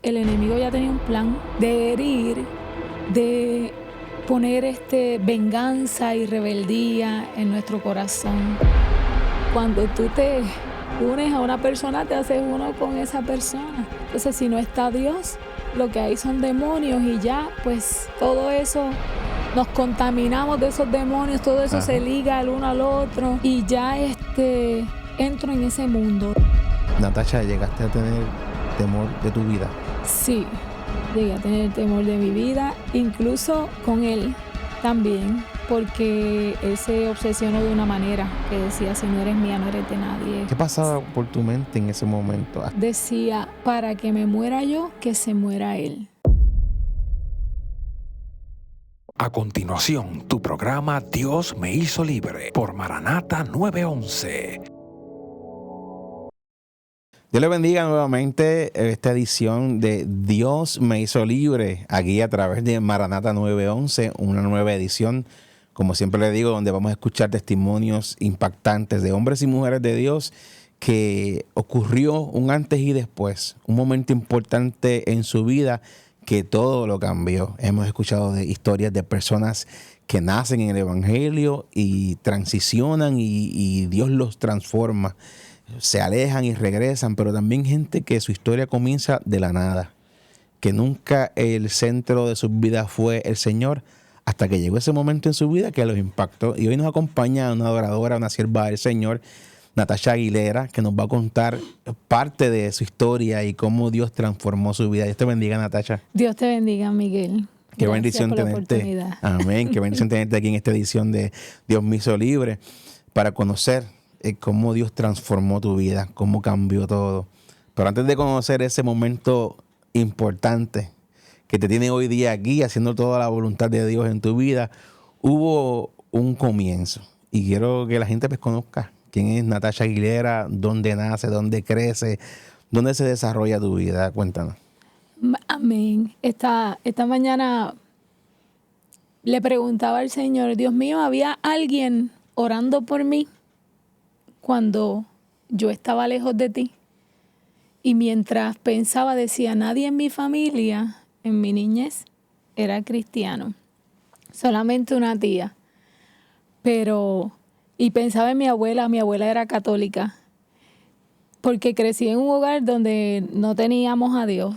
el enemigo ya tenía un plan de herir, de poner venganza y rebeldía en nuestro corazón. Cuando tú te unes a una persona, te haces uno con esa persona. Entonces, si no está Dios, lo que hay son demonios y ya, pues todo eso, nos contaminamos de esos demonios, todo eso se liga el uno al otro y ya entro en ese mundo. Natasha, ¿llegaste a tener temor de tu vida? Sí, llegué a tener temor de mi vida, incluso con él también, porque él se obsesionó de una manera que decía, si no eres mía, no eres de nadie. ¿Qué pasaba por tu mente en ese momento? Decía, para que me muera yo, que se muera él. A continuación, tu programa Dios me hizo libre por Maranata 911. Dios le bendiga nuevamente esta edición de Dios me hizo libre, aquí a través de Maranata 911, una nueva edición, como siempre le digo, donde vamos a escuchar testimonios impactantes de hombres y mujeres de Dios que ocurrió un antes y después, un momento importante en su vida que todo lo cambió. Hemos escuchado de historias de personas que nacen en el Evangelio y transicionan y Dios los transforma. Se alejan y regresan, pero también gente que su historia comienza de la nada, que nunca el centro de sus vidas fue el Señor, hasta que llegó ese momento en su vida que los impactó. Y hoy nos acompaña una adoradora, una sierva del Señor, Natasha Aguilera, que nos va a contar parte de su historia y cómo Dios transformó su vida. Dios te bendiga, Natasha. Dios te bendiga, Miguel. Qué Gracias bendición por la tenerte. oportunidad. Amén. Qué bendición tenerte aquí en esta edición de Dios me hizo libre, para conocer cómo Dios transformó tu vida, cómo cambió todo. Pero antes de conocer ese momento importante que te tiene hoy día aquí, haciendo toda la voluntad de Dios en tu vida, hubo un comienzo. Y quiero que la gente pues conozca quién es Natasha Aguilera, dónde nace, dónde crece, dónde se desarrolla tu vida. Cuéntanos. Amén. Esta mañana le preguntaba al Señor, Dios mío, ¿había alguien orando por mí cuando yo estaba lejos de ti? Y mientras pensaba, decía, nadie en mi familia, en mi niñez, era cristiano. Solamente una tía. Y pensaba en mi abuela era católica. Porque crecí en un hogar donde no teníamos a Dios.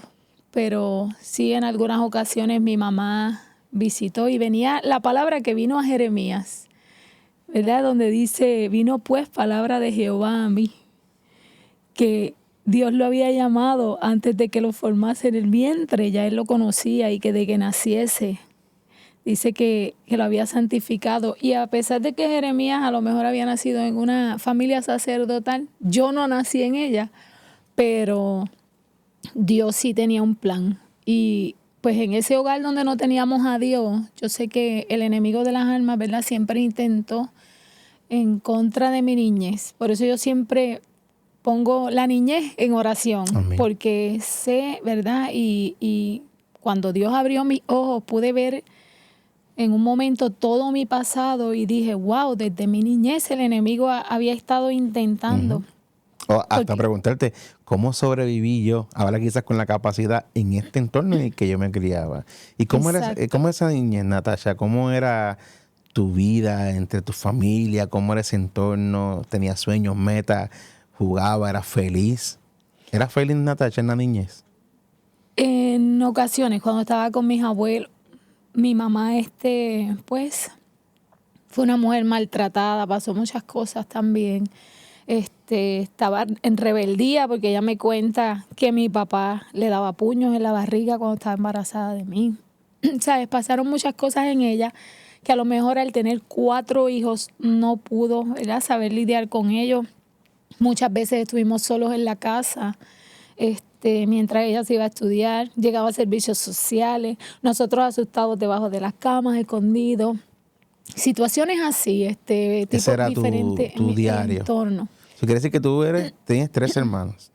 Pero sí, en algunas ocasiones mi mamá visitó y venía la palabra que vino a Jeremías, ¿verdad? Donde dice, vino pues palabra de Jehová a mí, que Dios lo había llamado antes de que lo formase en el vientre, ya él lo conocía y que de que naciese, dice que lo había santificado. Y a pesar de que Jeremías a lo mejor había nacido en una familia sacerdotal, yo no nací en ella, pero Dios sí tenía un plan. Y pues en ese hogar donde no teníamos a Dios, yo sé que el enemigo de las almas, ¿verdad?, siempre intentó en contra de mi niñez. Por eso yo siempre pongo la niñez en oración. Amén. Porque sé, ¿verdad? Y cuando Dios abrió mis ojos, pude ver en un momento todo mi pasado y dije, wow, desde mi niñez el enemigo había estado intentando. O hasta preguntarte, ¿cómo sobreviví yo, ahora quizás con la capacidad, en este entorno en el que yo me criaba? ¿Y cómo era esa niñez, Natasha? ¿Cómo era tu vida entre tu familia? ¿Cómo era ese entorno? ¿Tenías sueños, metas? ¿Jugaba? ¿Eras feliz? ¿Eras feliz, Natasha, en la niñez? En ocasiones, cuando estaba con mis abuelos, mi mamá, pues, fue una mujer maltratada, pasó muchas cosas también. Estaba en rebeldía porque ella me cuenta que mi papá le daba puños en la barriga cuando estaba embarazada de mí. ¿Sabes? Pasaron muchas cosas en ella que a lo mejor al tener 4 hijos no pudo, ¿verdad?, saber lidiar con ellos. Muchas veces estuvimos solos en la casa mientras ella se iba a estudiar. Llegaba a servicios sociales, nosotros asustados debajo de las camas, escondidos. Situaciones así, Ese era tu diario. En entorno. Eso quiere decir que tú tienes 3 hermanos.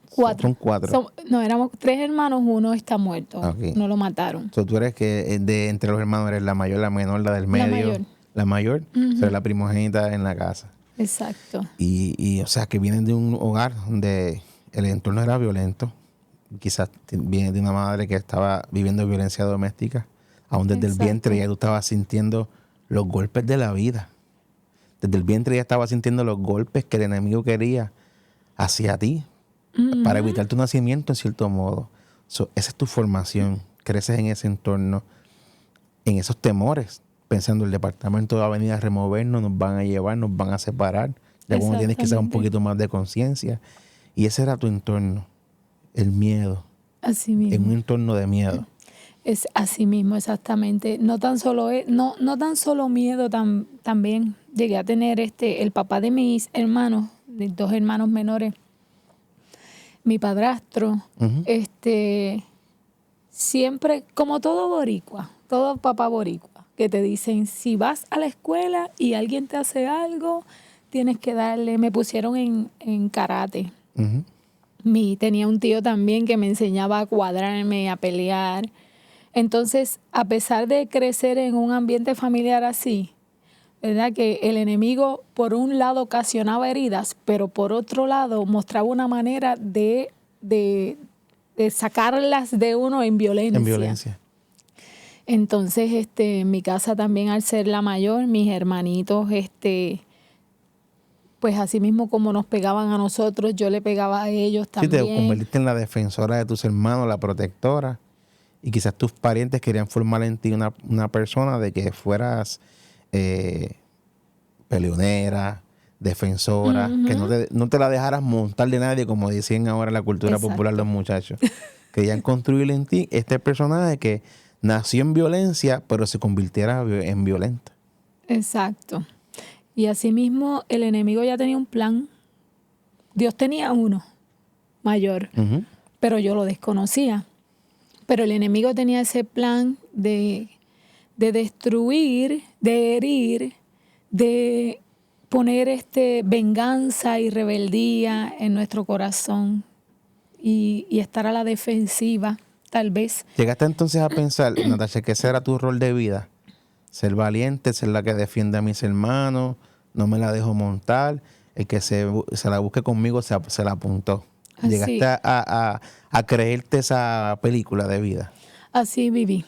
4. Son 4. No, éramos 3 hermanos, uno está muerto. Okay. No lo mataron. Tú eres que entre los hermanos eres la mayor, la menor, la del medio. La mayor. La mayor, será la primogénita en la casa. Exacto. Y o sea, que vienen de un hogar donde el entorno era violento. quizás viene de una madre que estaba viviendo violencia doméstica, aún desde el vientre ya tú estabas sintiendo los golpes de la vida. Desde el vientre ya estabas sintiendo los golpes que el enemigo quería hacia ti, para evitar tu nacimiento en cierto modo. Esa es tu formación. Creces en ese entorno, en esos temores, pensando el departamento va a venir a removernos, nos van a llevar, nos van a separar. Ya uno tienes que ser un poquito más de conciencia. Y ese era tu entorno, el miedo. Así mismo. En un entorno de miedo. Es así mismo, exactamente. No tan solo miedo, también llegué a tener el papá de mis hermanos, de 2 hermanos menores, mi padrastro, siempre, como todo boricua, todo papá boricua, que te dicen, si vas a la escuela y alguien te hace algo, tienes que darle. Me pusieron en karate. Tenía un tío también que me enseñaba a cuadrarme, a pelear. Entonces, a pesar de crecer en un ambiente familiar así, ¿verdad? Que el enemigo, por un lado, ocasionaba heridas, pero por otro lado, mostraba una manera de sacarlas de uno en violencia. En violencia. Entonces, en mi casa también, al ser la mayor, mis hermanitos, pues así mismo como nos pegaban a nosotros, yo le pegaba a ellos también. Sí, te convertiste en la defensora de tus hermanos, la protectora. Y quizás tus parientes querían formar en ti una persona de que fueras peleonera, defensora, que no te la dejaras montar de nadie, como decían ahora en la cultura popular los muchachos. Querían construir en ti este personaje que nació en violencia, pero se convirtiera en violenta. Exacto. Y asimismo, el enemigo ya tenía un plan. Dios tenía uno mayor, pero yo lo desconocía. Pero el enemigo tenía ese plan de destruir, de herir, de poner venganza y rebeldía en nuestro corazón y estar a la defensiva, tal vez. ¿Llegaste entonces a pensar, Natasha, que ese era tu rol de vida? Ser valiente, ser la que defiende a mis hermanos, no me la dejo montar, el que se la busque conmigo se la apuntó. Así. ¿Llegaste a creerte esa película de vida? Así viví,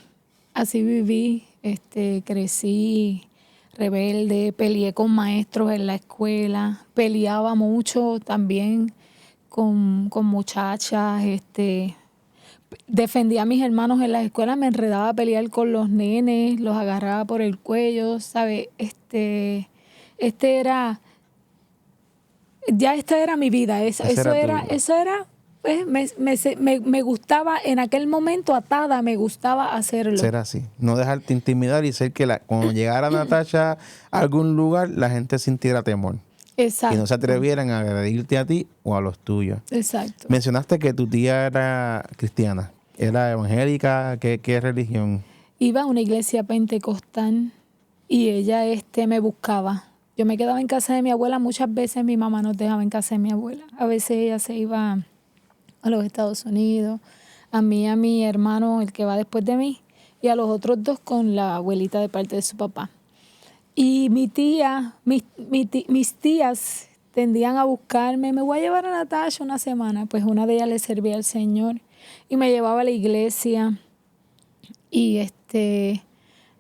crecí rebelde, peleé con maestros en la escuela, peleaba mucho también con muchachas, defendía a mis hermanos en la escuela, me enredaba a pelear con los nenes, los agarraba por el cuello, ¿sabes? Esta era mi vida, eso era, pues, me gustaba en aquel momento atada, me gustaba hacerlo. Ser así, no dejarte intimidar y ser que cuando llegara Natasha a algún lugar, la gente sintiera temor. Exacto. Y no se atrevieran a agredirte a ti o a los tuyos. Exacto. Mencionaste que tu tía era cristiana, ¿era evangélica? ¿Qué religión? Iba a una iglesia pentecostal y ella me buscaba. Yo me quedaba en casa de mi abuela, muchas veces mi mamá nos dejaba en casa de mi abuela. A veces ella se iba a los Estados Unidos, a mí, a mi hermano, el que va después de mí, y a los otros 2 con la abuelita de parte de su papá. Y mis tías tendían a buscarme, me voy a llevar a Natasha una semana. Pues una de ellas le servía al Señor y me llevaba a la iglesia. Y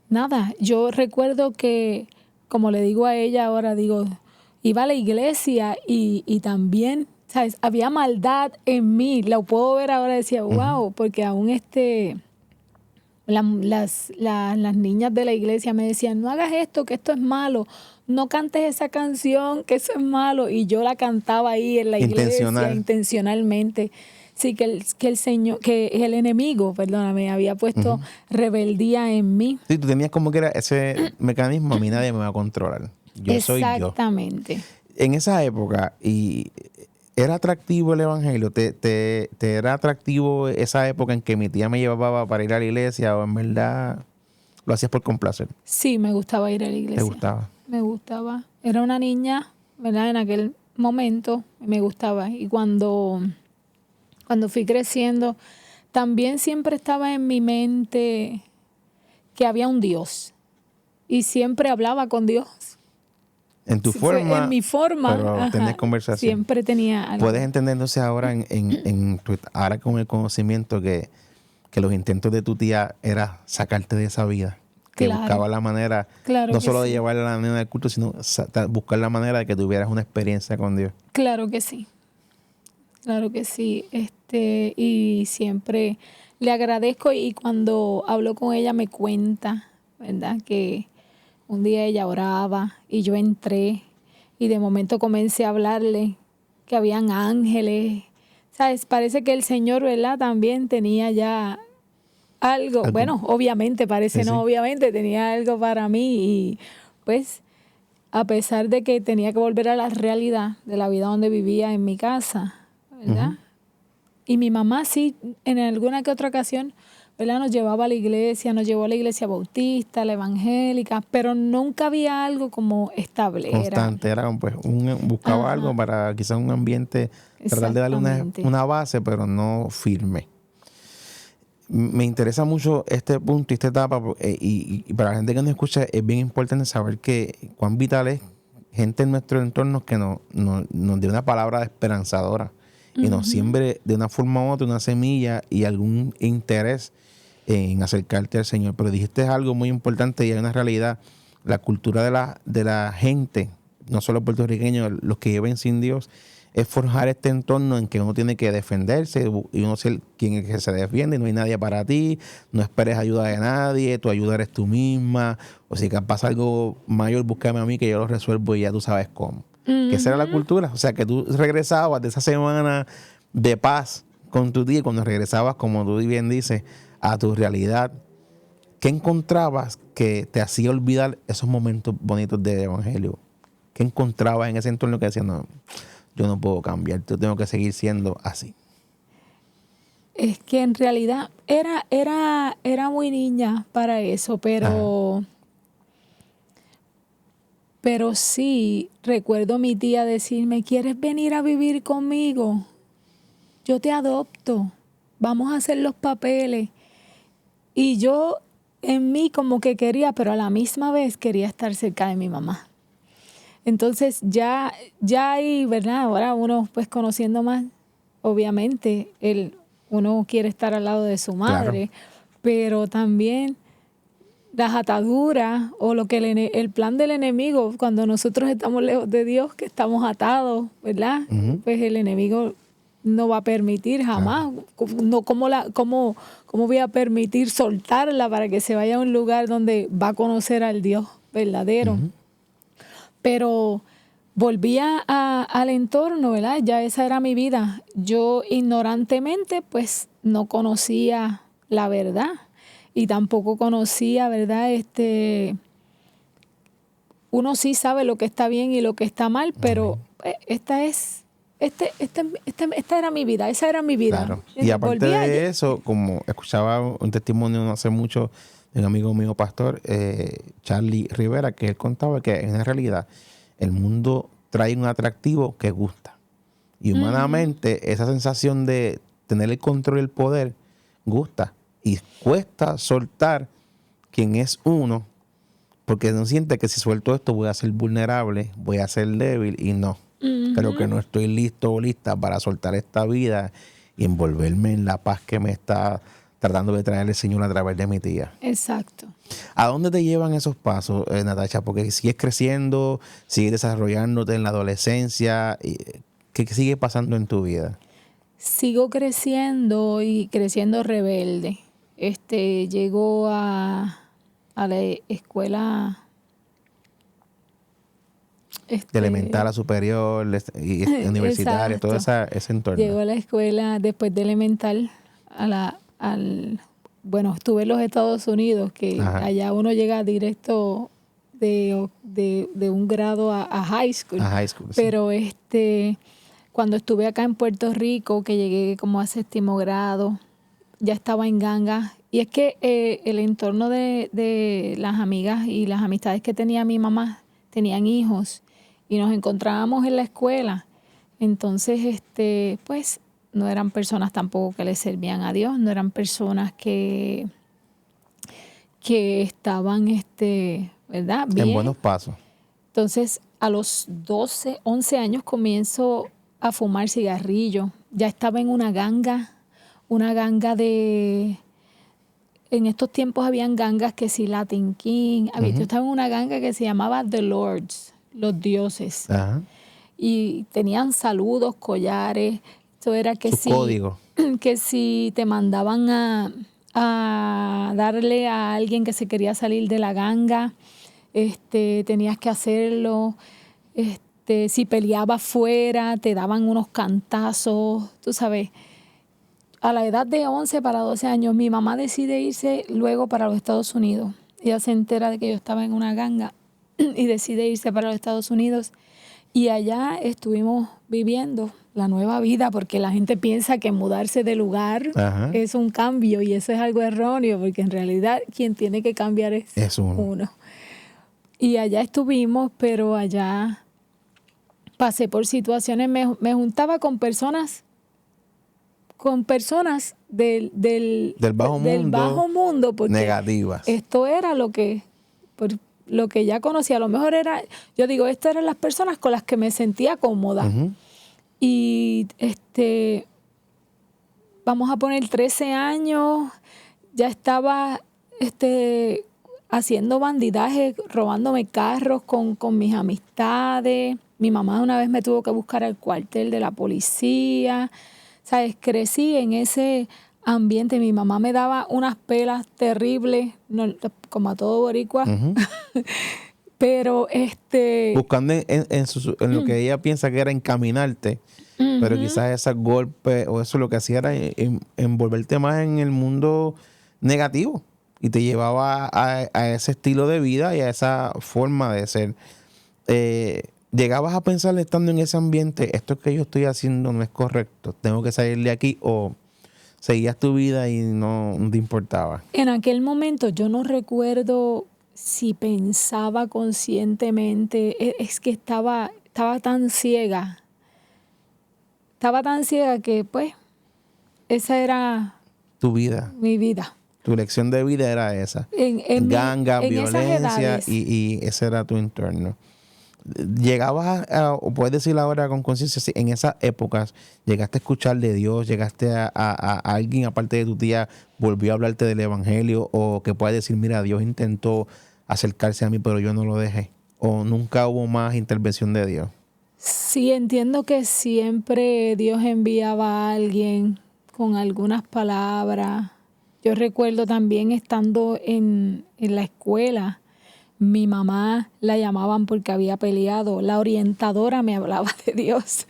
nada, yo recuerdo que, como le digo a ella ahora, iba a la iglesia y también, ¿sabes? Había maldad en mí. Lo puedo ver ahora y decía, wow, porque aún las niñas de la iglesia me decían, no hagas esto, que esto es malo, no cantes esa canción, que eso es malo. Y yo la cantaba ahí en la iglesia intencionalmente. Sí, que el Señor, que el enemigo, perdóname, había puesto rebeldía en mí. Sí, tú tenías como que era ese mecanismo, a mí nadie me va a controlar. Yo soy yo. Exactamente. En esa época, ¿era atractivo el evangelio? ¿Te era atractivo esa época en que mi tía me llevaba para ir a la iglesia o en verdad lo hacías por complacer? Sí, me gustaba ir a la iglesia. ¿Te gustaba? Me gustaba. Era una niña, ¿verdad? En aquel momento me gustaba. Y cuando fui creciendo, también siempre estaba en mi mente que había un Dios. Y siempre hablaba con Dios. En tu Fue forma. en mi forma, Pero ajá, tener conversación. siempre tenía algo. Puedes entender entonces ahora, ahora con el conocimiento que los intentos de tu tía era sacarte de esa vida. Que Claro. buscaba la manera, Claro no que solo de sí. llevar a la nena al culto, sino buscar la manera de que tuvieras una experiencia con Dios. Claro que sí. Claro que sí. Y siempre le agradezco, y cuando hablo con ella me cuenta, ¿verdad? Que un día ella oraba y yo entré y de momento comencé a hablarle que habían ángeles. ¿Sabes? Parece que el Señor, ¿verdad? También tenía ya algo. Algo. Bueno, obviamente, parece Sí, no, sí. obviamente tenía algo para mí, y pues a pesar de que tenía que volver a la realidad de la vida donde vivía en mi casa, ¿verdad? Ujú. Y mi mamá sí, en alguna que otra ocasión, ¿verdad? Nos llevaba a la iglesia, nos llevó a la iglesia bautista, la evangélica, pero nunca había algo como estable. Constante, era pues buscaba Ajá, algo para quizás un ambiente, tratar de darle exactamente. una base, pero no firme. Me interesa mucho este punto y esta etapa, y para la gente que nos escucha es bien importante saber que cuán vital es gente en nuestro entorno que nos dé una palabra esperanzadora y nos siembre de una forma u otra una semilla y algún interés en acercarte al Señor. Pero dijiste algo muy importante y hay una realidad. La cultura de la gente, no solo puertorriqueños, los que viven sin Dios, es forjar este entorno en que uno tiene que defenderse y uno ser quien es que se defiende, y no hay nadie para ti, no esperes ayuda de nadie, tu ayuda eres tú misma, o si pasa algo mayor, búscame a mí que yo lo resuelvo y ya tú sabes cómo. Que esa era la cultura, o sea, que tú regresabas de esa semana de paz con tu tía y cuando regresabas, como tú bien dices, a tu realidad, ¿qué encontrabas que te hacía olvidar esos momentos bonitos del evangelio? ¿Qué encontrabas en ese entorno que decías, no, yo no puedo cambiar, yo tengo que seguir siendo así? Es que en realidad era muy niña para eso, pero sí recuerdo a mi tía decirme, ¿quieres venir a vivir conmigo? Yo te adopto, vamos a hacer los papeles. Y yo en mí como que quería, pero a la misma vez quería estar cerca de mi mamá. Entonces ya ahí, ¿verdad? Ahora uno pues conociendo más, obviamente uno quiere estar al lado de su madre, pero también las ataduras o lo que el plan del enemigo, cuando nosotros estamos lejos de Dios, que estamos atados, ¿verdad? Pues el enemigo no va a permitir jamás. No, ¿cómo voy a permitir soltarla para que se vaya a un lugar donde va a conocer al Dios verdadero? Pero volvía al entorno, ¿verdad? Ya esa era mi vida. Yo ignorantemente, pues, no conocía la verdad y tampoco conocía, ¿verdad? Uno sí sabe lo que está bien y lo que está mal, pero esta era mi vida, esa era mi vida. Claro. Y aparte de eso, como escuchaba un testimonio no hace mucho de un amigo mío pastor, Charlie Rivera, que él contaba que en realidad el mundo trae un atractivo que gusta. Y humanamente esa sensación de tener el control y el poder gusta. Y cuesta soltar quien es uno, porque uno siente que si suelto esto voy a ser vulnerable, voy a ser débil, y no. Creo que no estoy listo o lista para soltar esta vida y envolverme en la paz que me está tratando de traer el Señor a través de mi tía. Exacto. ¿A dónde te llevan esos pasos, Natasha? Porque sigues creciendo, sigues desarrollándote en la adolescencia. ¿Qué sigue pasando en tu vida? Sigo creciendo y creciendo rebelde. Llego a la escuela De elemental a superior y universitaria, todo ese entorno. Llego a la escuela después de elemental bueno, estuve en los Estados Unidos, que allá uno llega directo de un grado a high school. A high school, pero cuando estuve acá en Puerto Rico, que llegué como a 7º grado, ya estaba en ganga. Y es que el entorno de las amigas y las amistades que tenía mi mamá tenían hijos y nos encontrábamos en la escuela. Entonces, pues no eran personas tampoco que le servían a Dios, no eran personas que estaban, ¿verdad? Bien. En buenos pasos. Entonces, a los 12, 11 años comienzo a fumar cigarrillo. Ya estaba en una ganga de... En estos tiempos habían gangas que sí, Latin King. Yo estaba en una ganga que se llamaba The Lords, los dioses. Ajá. Y tenían saludos, collares. Esto era que Su código. que si te mandaban a darle a alguien que se quería salir de la ganga, tenías que hacerlo. Si peleabas fuera, te daban unos cantazos, tú sabes. A la edad de 11 para 12 años, mi mamá decide irse luego para los Estados Unidos. Ella se entera de que yo estaba en una ganga y decide irse para los Estados Unidos. Y allá estuvimos viviendo la nueva vida, porque la gente piensa que mudarse de lugar Ajá. es un cambio, y eso es algo erróneo, porque en realidad quien tiene que cambiar es uno. Y allá estuvimos, pero allá pasé por situaciones, me juntaba con personas del bajo mundo, porque negativas. esto era lo que ya conocía. A lo mejor estas eran las personas con las que me sentía cómoda. Uh-huh. Y vamos a poner 13 años, ya estaba haciendo bandidaje, robándome carros con mis amistades. Mi mamá una vez me tuvo que buscar al cuartel de la policía. ¿Sabes? Crecí en ese ambiente. Mi mamá me daba unas pelas terribles, como a todo boricua. Uh-huh. Pero buscando en lo que ella piensa que era encaminarte, uh-huh, pero quizás esos golpes o eso lo que hacía era envolverte más en el mundo negativo y te llevaba a ese estilo de vida y a esa forma de ser. ¿Llegabas a pensar estando en ese ambiente, esto que yo estoy haciendo no es correcto, tengo que salir de aquí, o seguías tu vida y no te importaba? En aquel momento yo no recuerdo si pensaba conscientemente, es que estaba tan ciega. Estaba tan ciega que pues esa era tu vida. Mi vida. Tu lección de vida era esa. Ganga, violencia y ese era tu entorno. ¿Llegabas o puedes decir ahora con conciencia, si en esas épocas llegaste a escuchar de Dios, llegaste a alguien aparte de tu tía volvió a hablarte del evangelio, o que puedas decir, mira, Dios intentó acercarse a mí pero yo no lo dejé, o nunca hubo más intervención de Dios? Sí, entiendo que siempre Dios enviaba a alguien con algunas palabras. Yo recuerdo también estando en la escuela, mi mamá la llamaban porque había peleado. La orientadora me hablaba de Dios.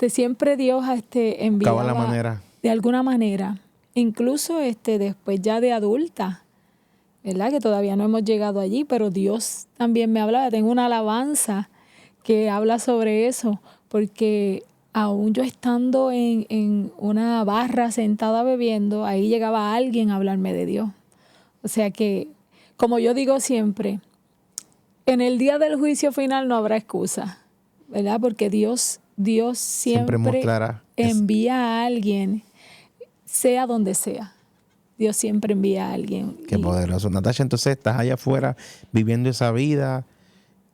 Siempre Dios enviaba la manera. De alguna manera. Incluso después ya de adulta, ¿verdad? Que todavía no hemos llegado allí, pero Dios también me hablaba. Tengo una alabanza que habla sobre eso, porque aún yo estando en una barra sentada bebiendo, ahí llegaba alguien a hablarme de Dios. O sea que, como yo digo siempre, en el día del juicio final no habrá excusa, ¿verdad? Porque Dios siempre mostrará. Envía a alguien, sea donde sea. Dios siempre envía a alguien. Qué poderoso. Natasha, entonces estás allá afuera viviendo esa vida.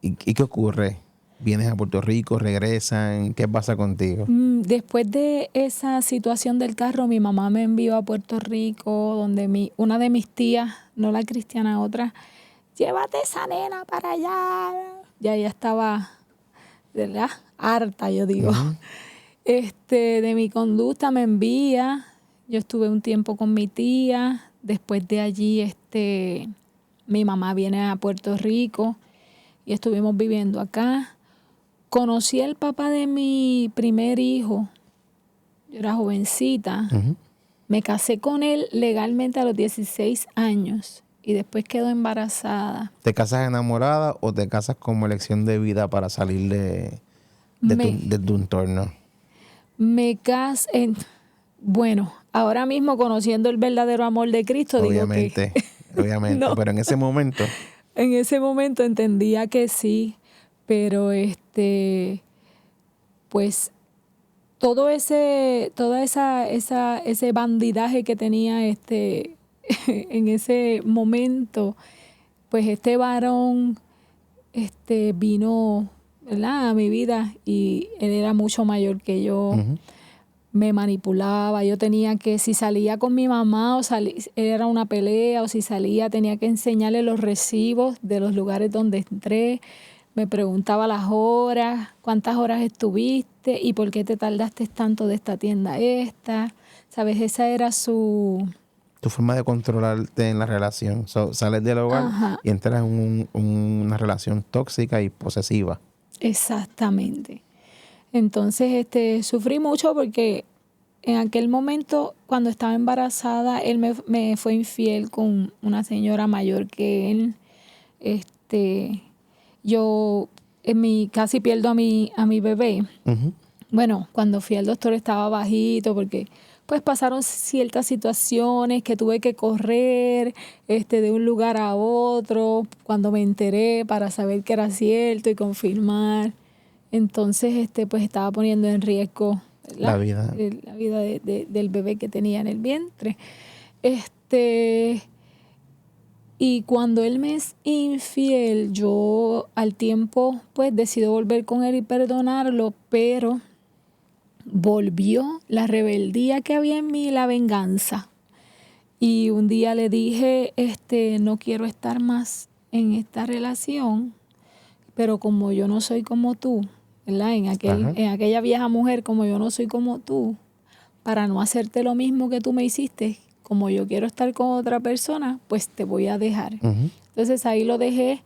¿Y qué ocurre? ¿Vienes a Puerto Rico? ¿Regresan? ¿Qué pasa contigo? Después de esa situación del carro, mi mamá me envió a Puerto Rico, donde una de mis tías, no la cristiana, otra, llévate esa nena para allá. Ya ella estaba, ¿verdad? Harta, yo digo. Uh-huh. De mi conducta me envía. Yo estuve un tiempo con mi tía. Después de allí, mi mamá viene a Puerto Rico y estuvimos viviendo acá. Conocí al papá de mi primer hijo. Yo era jovencita. Uh-huh. Me casé con él legalmente a los 16 años y después quedó embarazada. ¿Te casas enamorada o te casas como elección de vida para salir de tu entorno? Me casé... Bueno, ahora mismo conociendo el verdadero amor de Cristo, obviamente, digo que... Obviamente, no. Pero en ese momento... En ese momento entendía que sí, pero pues todo ese bandidaje que tenía en ese momento, pues este varón vino ¿verdad?, a mi vida, y él era mucho mayor que yo. Ujú. Me manipulaba. Yo tenía que, si salía con mi mamá era una pelea, o si salía tenía que enseñarle los recibos de los lugares donde entré. Me preguntaba las horas, cuántas horas estuviste y por qué te tardaste tanto de esta tienda a esta. ¿Sabes? Esa era su... Tu forma de controlarte en la relación. Sales del hogar Ajá, y entras en una relación tóxica y posesiva. exactamente. Entonces, sufrí mucho porque en aquel momento, cuando estaba embarazada, él me fue infiel con una señora mayor que él. Este, yo casi pierdo a mi bebé. Ujú. Bueno, cuando fui al doctor estaba bajito porque pues pasaron ciertas situaciones que tuve que correr de un lugar a otro cuando me enteré para saber que era cierto y confirmar. Entonces, pues estaba poniendo en riesgo, La ¿verdad?, vida. la vida del bebé que tenía en el vientre. Este, y cuando él me es infiel, yo al tiempo pues decido volver con él y perdonarlo, pero volvió la rebeldía que había en mí, la venganza. Y un día le dije, no quiero estar más en esta relación, pero como yo no soy como tú, ¿verdad? Ajá. En aquella vieja mujer, como yo no soy como tú, para no hacerte lo mismo que tú me hiciste, como yo quiero estar con otra persona, pues te voy a dejar. Ujú. Entonces ahí lo dejé,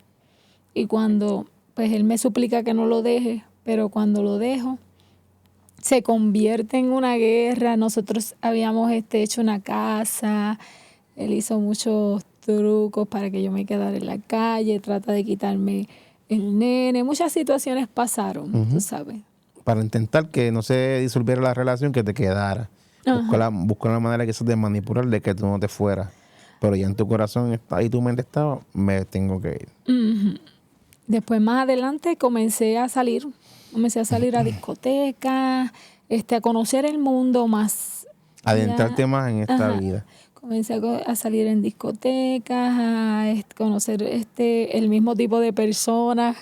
y cuando, pues él me suplica que no lo deje, pero cuando lo dejo, se convierte en una guerra. Nosotros habíamos hecho una casa, él hizo muchos trucos para que yo me quedara en la calle, trata de quitarme el nene, muchas situaciones pasaron, tú Ujú. sabes. Para intentar que no se disolviera la relación, que te quedara. Ajá. Buscó la manera quizás de manipular, de que tú no te fueras. Pero ya en tu corazón está y tu mente estaba, me tengo que ir. Ujú. Después más adelante comencé a salir a discotecas, a conocer el mundo más. Adentrarte Ya, más en esta ajá. vida. Comencé a salir en discotecas, a conocer el mismo tipo de personas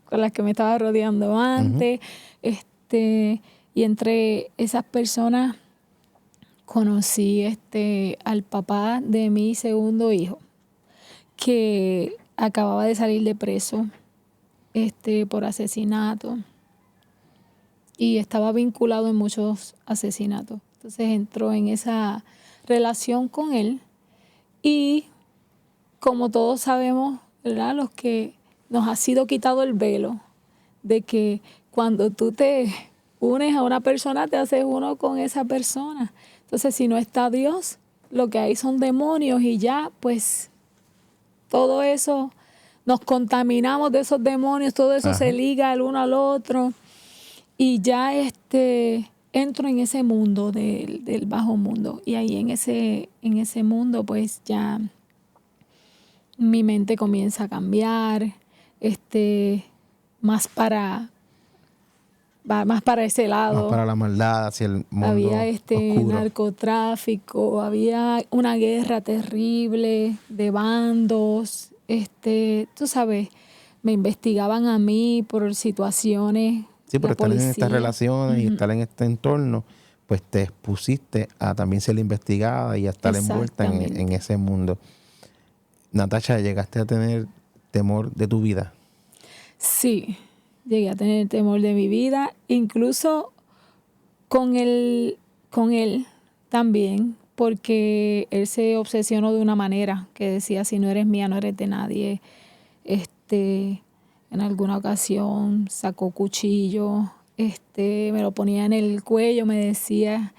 con las que me estaba rodeando Ujú. antes. Y entre esas personas conocí al papá de mi segundo hijo, que acababa de salir de preso por asesinato y estaba vinculado en muchos asesinatos. Entonces entró en esa relación con él y, como todos sabemos, ¿verdad?, los que nos ha sido quitado el velo de que cuando tú te unes a una persona, te haces uno con esa persona. Entonces, si no está Dios, lo que hay son demonios, y ya pues todo eso, nos contaminamos de esos demonios, todo eso se Ajá. liga el uno al otro, y ya entro en ese mundo del bajo mundo, y ahí en ese mundo pues ya mi mente comienza a cambiar, más para más para ese Más lado. para la maldad, hacia el Había mundo oscuro. narcotráfico, había una guerra terrible de bandos, tú sabes, me investigaban a mí por situaciones, Sí, por la estar en estas policía. relaciones y Ujú. estar en este entorno, pues te expusiste a también ser investigada y a estar envuelta en Exactamente. ese mundo. Natasha, ¿llegaste a tener temor de tu vida? Sí, llegué a tener temor de mi vida, incluso con con él también, porque él se obsesionó de una manera que decía: si no eres mía, no eres de nadie. En alguna ocasión sacó cuchillo, me lo ponía en el cuello, me decía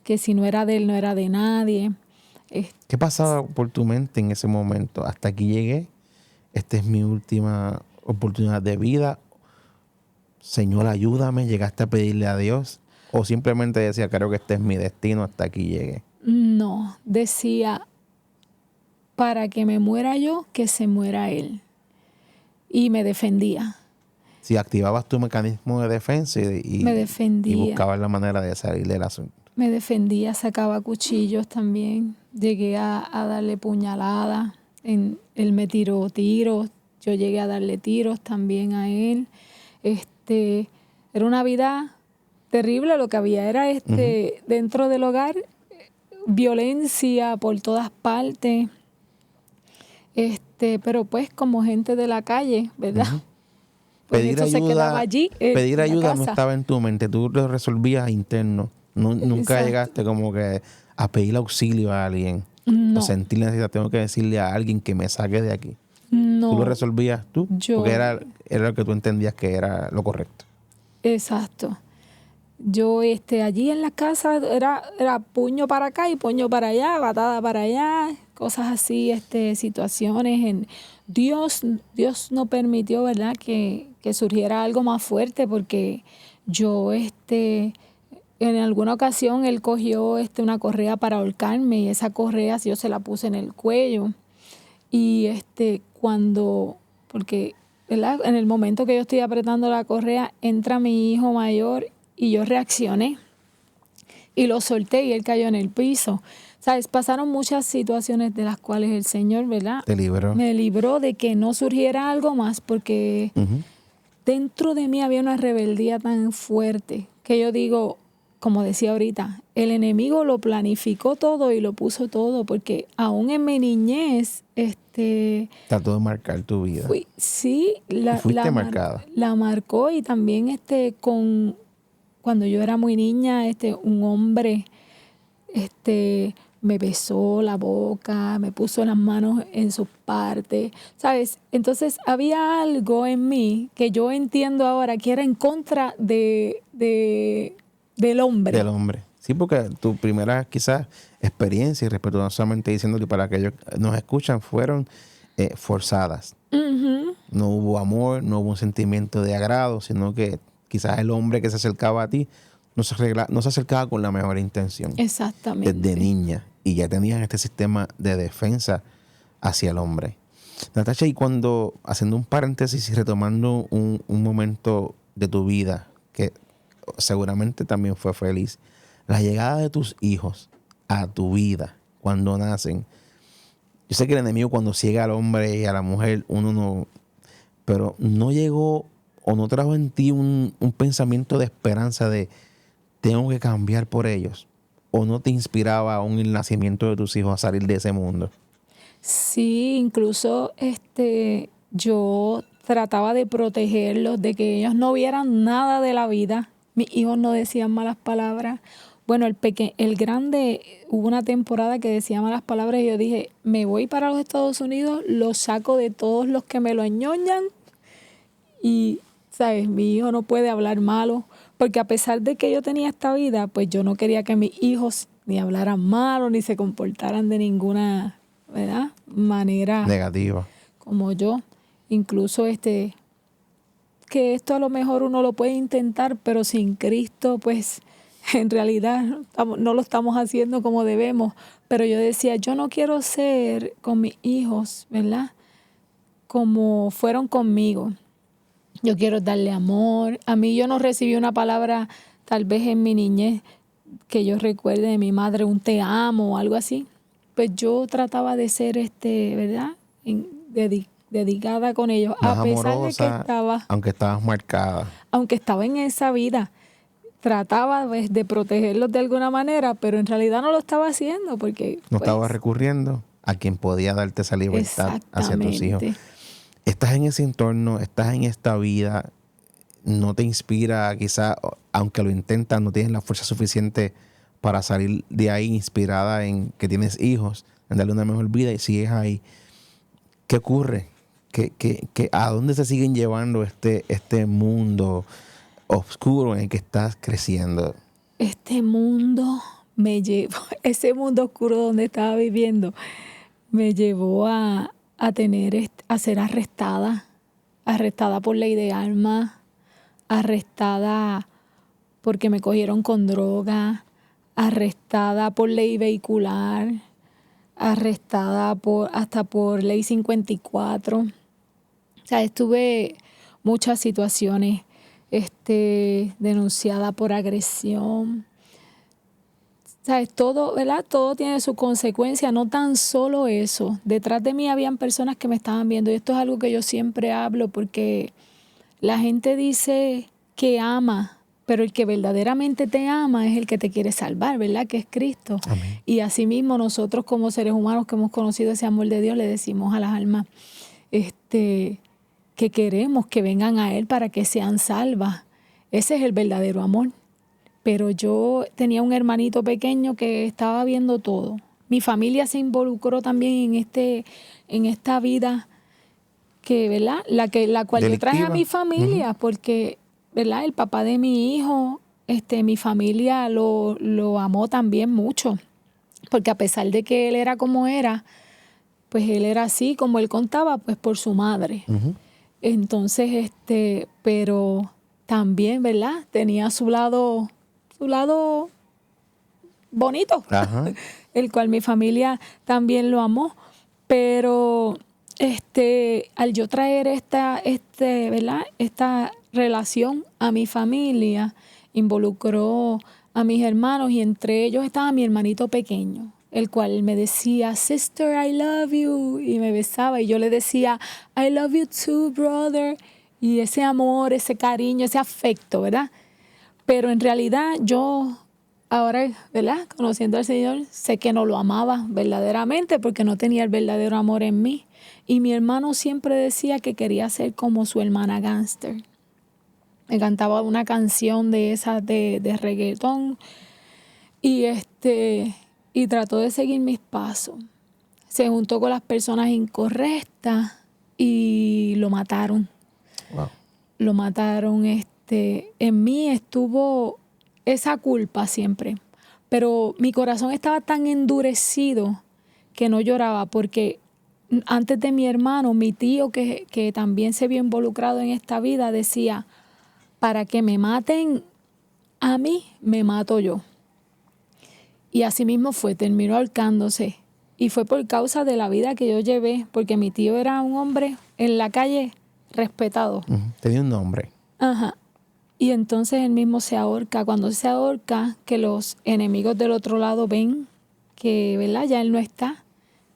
que si no era de él, no era de nadie. Es- ¿Qué pasaba por tu mente en ese momento? Hasta aquí llegué. Esta es mi última oportunidad de vida. Señor, ayúdame. ¿Llegaste a pedirle a Dios? ¿O simplemente decía, creo que este es mi destino, hasta aquí llegué? no, decía: para que me muera yo, que se muera él. Y me defendía, Si activabas tu mecanismo de defensa me y defendía. buscabas la manera de salir del asunto. Me defendía, sacaba cuchillos también. Llegué a darle puñaladas. Él me tiró tiros. Yo llegué a darle tiros también a él. Era una vida terrible. Lo que había era dentro del hogar, violencia por todas partes. Pero pues como gente de la calle, ¿verdad? Pues Pedir eso se quedaba allí. pedir en la ayuda no casa. estaba en tu mente, tú lo resolvías interno. Nunca Exacto. llegaste como que a pedir auxilio a alguien. No. O sentir la necesidad, tengo que decirle a alguien que me saque de aquí. No. Tú lo resolvías tú, Yo- porque era lo que tú entendías que era lo correcto. Exacto. Yo allí en la casa era puño para acá y puño para allá, patada para allá, cosas así, situaciones. Dios no permitió, ¿verdad?, que surgiera algo más fuerte, porque yo, en alguna ocasión él cogió una correa para ahorcarme, y esa correa yo se la puse en el cuello. Y porque, ¿verdad?, en el momento que yo estoy apretando la correa, entra mi hijo mayor y yo reaccioné y lo solté y él cayó en el piso. ¿Sabes? Pasaron muchas situaciones de las cuales el Señor, ¿verdad?, Te libró. me libró de que no surgiera algo más, porque dentro de mí había una rebeldía tan fuerte que yo digo, como decía ahorita, el enemigo lo planificó todo y lo puso todo, porque aún en mi niñez, Trató de marcar tu vida. sí, Y fuiste marcada. la marcó. Y también cuando yo era muy niña, un hombre me besó la boca, me puso las manos en sus partes, ¿sabes? Entonces había algo en mí que yo entiendo ahora que era en contra del hombre. Del hombre. Sí, porque tu primera quizás experiencia, y respetuosamente diciéndole para aquellos que nos escuchan, fueron forzadas. Ujú. No hubo amor, no hubo un sentimiento de agrado, sino que quizás el hombre que se acercaba a ti no se acercaba con la mejor intención. Exactamente. Desde niña. Y ya tenías este sistema de defensa hacia el hombre. Natasha, y cuando, haciendo un paréntesis y retomando un momento de tu vida que seguramente también fue feliz, la llegada de tus hijos a tu vida cuando nacen. Yo sé que el enemigo, cuando ciega al hombre y a la mujer, uno no, pero no llegó o no trajo en ti un pensamiento de esperanza de tengo que cambiar por ellos, o no te inspiraba aún el nacimiento de tus hijos a salir de ese mundo. Sí, incluso yo trataba de protegerlos, de que ellos no vieran nada de la vida. Mis hijos no decían malas palabras. Bueno, el grande, hubo una temporada que decía malas palabras y yo dije, me voy para los Estados Unidos, lo saco de todos los que me lo añoñan y, ¿sabes? Mi hijo no puede hablar malo, porque a pesar de que yo tenía esta vida, pues yo no quería que mis hijos ni hablaran malo, ni se comportaran de ninguna, ¿verdad?, manera Negativa. como yo. Incluso que esto a lo mejor uno lo puede intentar, pero sin Cristo, pues en realidad no lo estamos haciendo como debemos. Pero yo decía, yo no quiero ser con mis hijos, ¿verdad?, como fueron conmigo. Yo quiero darle amor. A mí yo no recibí una palabra, tal vez en mi niñez, que yo recuerde de mi madre, un te amo o algo así. Pues yo trataba de ser, ¿verdad?, dedicada con ellos, Más a pesar amorosa, de que estaba, aunque estabas marcada. aunque estaba en esa vida. Trataba, pues, de protegerlos de alguna manera, pero en realidad no lo estaba haciendo, porque No pues, estabas recurriendo a quien podía darte esa libertad hacia tus hijos. exactamente. Estás en ese entorno, estás en esta vida, no te inspira, quizá, aunque lo intentas, no tienes la fuerza suficiente para salir de ahí inspirada en que tienes hijos, en darle una mejor vida, y sigues ahí. ¿Qué ocurre? ¿A dónde se siguen llevando este mundo oscuro en el que estás creciendo? Este mundo me llevó, ese mundo oscuro donde estaba viviendo, me llevó a ser arrestada por ley de armas, arrestada porque me cogieron con droga, arrestada por ley vehicular, arrestada hasta por ley 54. O sea, estuve muchas situaciones, denunciada por agresión. ¿Sabes? Todo, ¿verdad? Todo tiene su consecuencia, no tan solo eso. Detrás de mí habían personas que me estaban viendo, y esto es algo que yo siempre hablo, porque La gente dice que ama, pero el que verdaderamente te ama es el que te quiere salvar, ¿verdad? Que es Cristo. Amén. Y asimismo nosotros como seres humanos que hemos conocido ese amor de Dios, le decimos a las almas que queremos que vengan a Él para que sean salvas. Ese es el verdadero amor. Pero yo tenía un hermanito pequeño que estaba viendo todo. Mi familia se involucró también en esta vida que, ¿verdad? La cual yo traje a mi familia, porque, ¿verdad? El papá de mi hijo, mi familia lo amó también mucho, porque a pesar de que él era como era, pues él era así, como él contaba, pues por su madre. Entonces, pero también, ¿verdad? Tenía su lado bonito, Ajá. el cual mi familia también lo amó, pero al yo traer ¿verdad? Esta relación a mi familia, involucró a mis hermanos y entre ellos estaba mi hermanito pequeño, el cual me decía, "Sister, I love you", y me besaba y yo le decía, "I love you too, brother", y ese amor, ese cariño, ese afecto, ¿verdad? Pero en realidad yo ahora, ¿verdad? Conociendo al Señor, sé que no lo amaba verdaderamente porque no tenía el verdadero amor en mí. Y mi hermano siempre decía que quería ser como su hermana Gangster. Me cantaba una canción de esas de reggaetón y y trató de seguir mis pasos. Se juntó con las personas incorrectas y lo mataron. Wow. Lo mataron. En mí estuvo esa culpa siempre, pero mi corazón estaba tan endurecido que no lloraba, porque antes de mi hermano, mi tío que también se vio involucrado en esta vida decía, para que me maten a mí, me mato yo. Y así mismo fue, terminó ahorcándose. Y fue por causa de la vida que yo llevé, porque mi tío era un hombre en la calle respetado. Tenía un nombre. Ajá. Y entonces él mismo se ahorca. Cuando se ahorca, que los enemigos del otro lado ven que, ¿verdad? Ya él no está.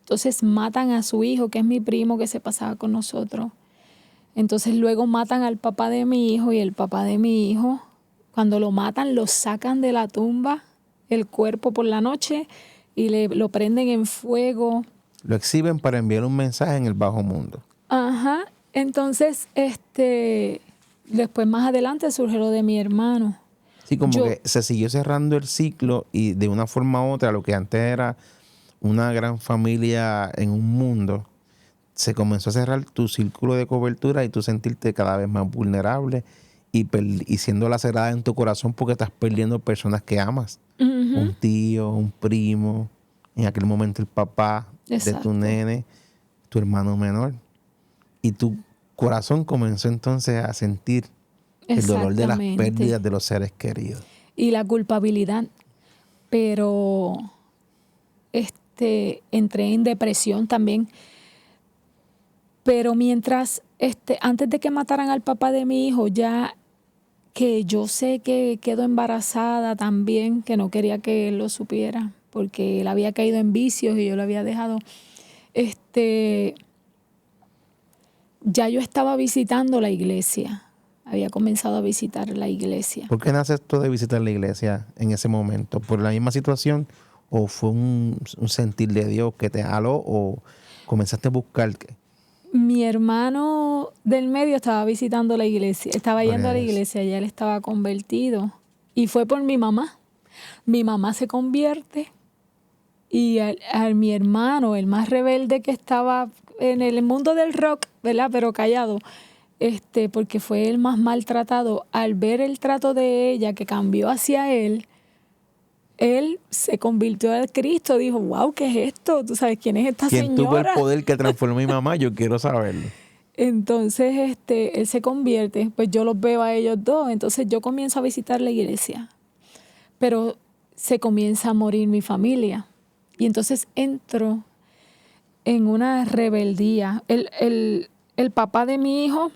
Entonces matan a su hijo, que es mi primo, que se pasaba con nosotros. Entonces luego matan al papá de mi hijo, y el papá de mi hijo, cuando lo matan, lo sacan de la tumba, el cuerpo por la noche, y lo prenden en fuego. Lo exhiben para enviar un mensaje en el bajo mundo. Ajá. Entonces, después más adelante surge lo de mi hermano. Sí, como que se siguió cerrando el ciclo y de una forma u otra, lo que antes era una gran familia en un mundo, se comenzó a cerrar tu círculo de cobertura y tú sentirte cada vez más vulnerable y siendo lacerada en tu corazón porque estás perdiendo personas que amas. Un tío, un primo, en aquel momento el papá de tu nene, tu hermano menor. Y tu corazón comenzó entonces a sentir el dolor de las pérdidas de los seres queridos. Y la culpabilidad. Pero entré en depresión también. Pero mientras, antes de que mataran al papá de mi hijo, ya que yo sé que quedó embarazada también, que no quería que él lo supiera, porque él había caído en vicios y yo lo había dejado. Ya yo estaba visitando la iglesia. Había comenzado a visitar la iglesia. ¿Por qué nace esto de visitar la iglesia en ese momento? ¿Por la misma situación o fue un sentir de Dios que te jaló o comenzaste a buscar qué? Mi hermano del medio estaba visitando la iglesia, estaba yendo a la iglesia, ya él estaba convertido. Y fue por mi mamá. Mi mamá se convierte y a mi hermano, el más rebelde que estaba en el mundo del rock, ¿verdad? Pero callado, porque fue el más maltratado, al ver el trato de ella que cambió hacia él se convirtió al Cristo, dijo, wow, ¿qué es esto? ¿Tú sabes quién es esta señora? ¿Quién tuvo el poder que transformó a mi mamá? Yo quiero saberlo. Entonces, él se convierte, pues yo los veo a ellos dos, entonces yo comienzo a visitar la iglesia, pero se comienza a morir mi familia. Y entonces entro en una rebeldía. El papá de mi hijo,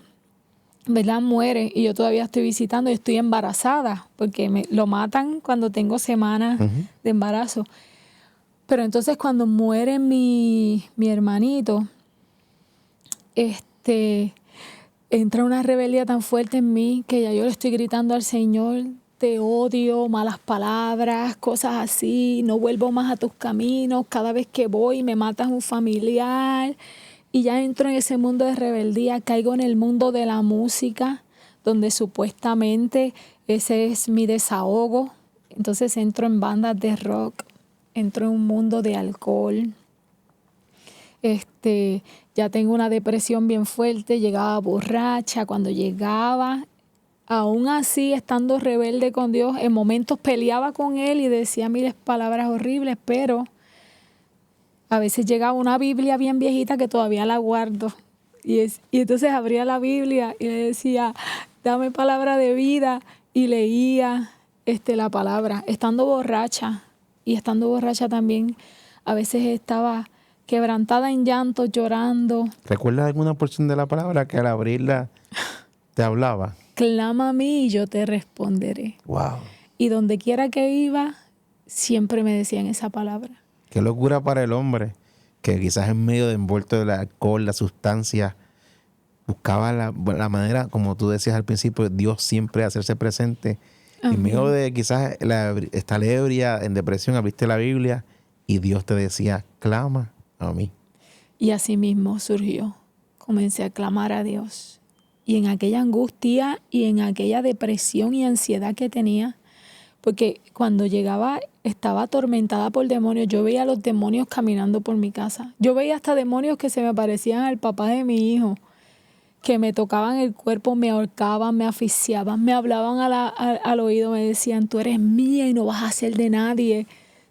¿verdad? Muere y yo todavía estoy visitando y estoy embarazada porque lo matan cuando tengo semanas de embarazo. Pero entonces cuando muere mi hermanito, entra una rebeldía tan fuerte en mí que ya yo le estoy gritando al Señor, te odio, malas palabras, cosas así, no vuelvo más a tus caminos, cada vez que voy me matas un familiar. Y ya entro en ese mundo de rebeldía, caigo en el mundo de la música, donde supuestamente ese es mi desahogo. Entonces entro en bandas de rock, entro en un mundo de alcohol. Ya tengo una depresión bien fuerte, llegaba borracha. Cuando llegaba, aún así, estando rebelde con Dios, en momentos peleaba con Él y decía miles palabras horribles, pero a veces llegaba una Biblia bien viejita que todavía la guardo. Y entonces abría la Biblia y le decía, dame palabra de vida, y leía la palabra, estando borracha. Y estando borracha también, a veces estaba quebrantada en llanto, llorando. ¿Recuerdas alguna porción de la palabra que al abrirla te hablaba? Clama a mí y yo te responderé. Wow. Y donde quiera que iba, siempre me decían esa palabra. Qué locura para el hombre, que quizás en medio de envuelto del alcohol, la sustancia, buscaba la manera, como tú decías al principio, Dios siempre hacerse presente. Amén. En medio de quizás estar ebria, en depresión, abriste la Biblia y Dios te decía, clama a mí. Y así mismo surgió. Comencé a clamar a Dios. Y en aquella angustia y en aquella depresión y ansiedad que tenía, porque cuando llegaba estaba atormentada por demonios. Yo veía a los demonios caminando por mi casa. Yo veía hasta demonios que se me parecían al papá de mi hijo, que me tocaban el cuerpo, me ahorcaban, me asfixiaban, me hablaban al oído, me decían, tú eres mía y no vas a ser de nadie.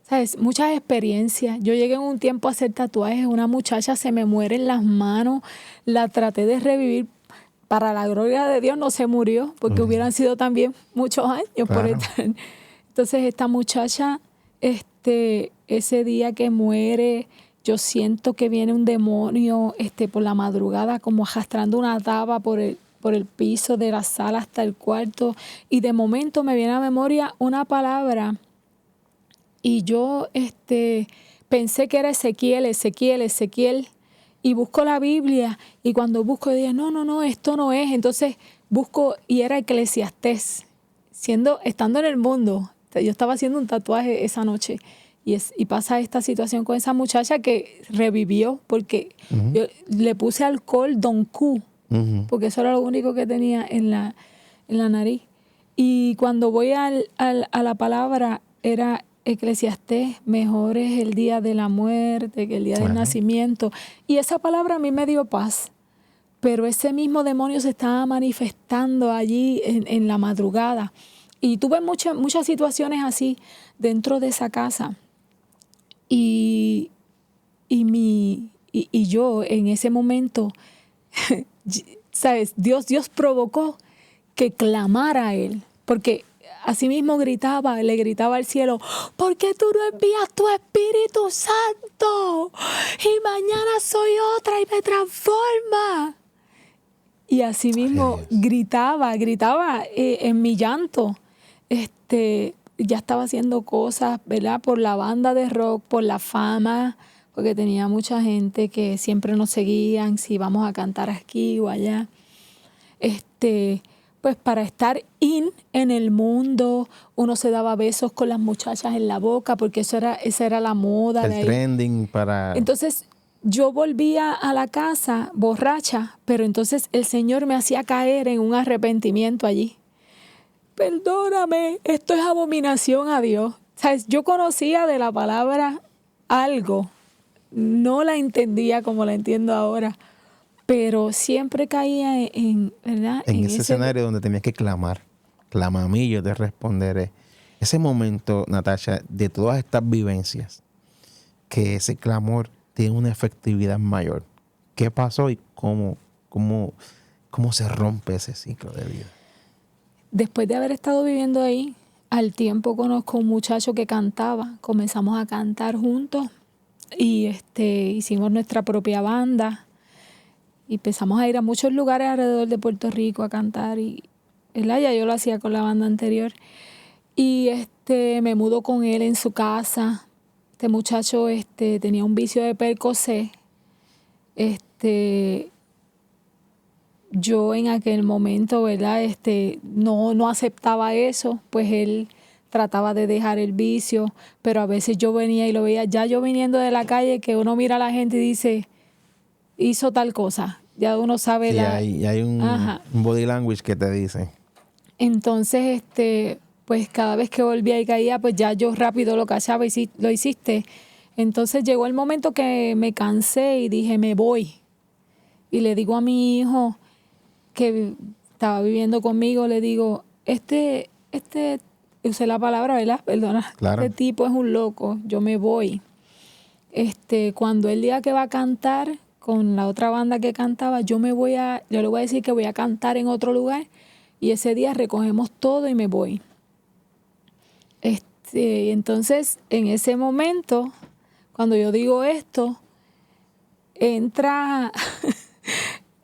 ¿Sabes? Muchas experiencias. Yo llegué en un tiempo a hacer tatuajes. Una muchacha se me muere en las manos. La traté de revivir. Para la gloria de Dios no se murió, porque hubieran sido también muchos años. Claro. Por estar. Entonces esta muchacha, ese día que muere, yo siento que viene un demonio por la madrugada, como arrastrando una taba por el piso de la sala hasta el cuarto. Y de momento me viene a memoria una palabra. Y yo pensé que era Ezequiel. Y busco la Biblia. Y cuando busco, dije, no, esto no es. Entonces busco, y era Eclesiastés. Estando en el mundo. Yo estaba haciendo un tatuaje esa noche. Y pasa esta situación con esa muchacha que revivió. Porque yo le puse alcohol Don Q. Porque eso era lo único que tenía en la nariz. Y cuando voy a la palabra, era Eclesiastés, mejor es el día de la muerte que el día del nacimiento. Y esa palabra a mí me dio paz. Pero ese mismo demonio se estaba manifestando allí en la madrugada. Y tuve muchas situaciones así dentro de esa casa. Y yo en ese momento, ¿sabes? Dios provocó que clamara a Él. Porque asimismo le gritaba al cielo, ¿por qué tú no envías tu Espíritu Santo? Y mañana soy otra y me transforma. Y asimismo gritaba en mi llanto. Ya estaba haciendo cosas, ¿verdad? Por la banda de rock, por la fama, porque tenía mucha gente que siempre nos seguían, si vamos a cantar aquí o allá. Pues para estar en el mundo, uno se daba besos con las muchachas en la boca, porque esa era la moda. El trending para... Entonces, yo volvía a la casa borracha, pero entonces el Señor me hacía caer en un arrepentimiento allí. Perdóname, esto es abominación a Dios. ¿Sabes? Yo conocía de la palabra algo, no la entendía como la entiendo ahora, pero siempre caía ¿verdad? En ese escenario donde tenías que clamar. Clama a mí, yo te responderé. Ese momento, Natasha, de todas estas vivencias, que ese clamor tiene una efectividad mayor. ¿Qué pasó y cómo se rompe ese ciclo de vida? Después de haber estado viviendo ahí, al tiempo conozco a un muchacho que cantaba. Comenzamos a cantar juntos y hicimos nuestra propia banda. Y empezamos a ir a muchos lugares alrededor de Puerto Rico a cantar. Y ya yo lo hacía con la banda anterior. Y me mudó con él en su casa. Este muchacho tenía un vicio de Percocet. yo en aquel momento, ¿verdad? No aceptaba eso, pues él trataba de dejar el vicio, pero a veces yo venía y lo veía, ya yo viniendo de la calle, que uno mira a la gente y dice, hizo tal cosa, ya uno sabe Sí, hay un body language que te dice. Entonces, pues cada vez que volvía y caía, pues ya yo rápido lo cachaba y lo hiciste. Entonces llegó el momento que me cansé y dije, me voy. Y le digo a mi hijo que estaba viviendo conmigo, le digo, usé la palabra, ¿verdad? Perdona, Claro. Este tipo es un loco, yo me voy. Cuando él diga que va a cantar con la otra banda que cantaba, yo le voy a decir que voy a cantar en otro lugar y ese día recogemos todo y me voy. Entonces, en ese momento, cuando yo digo esto, entra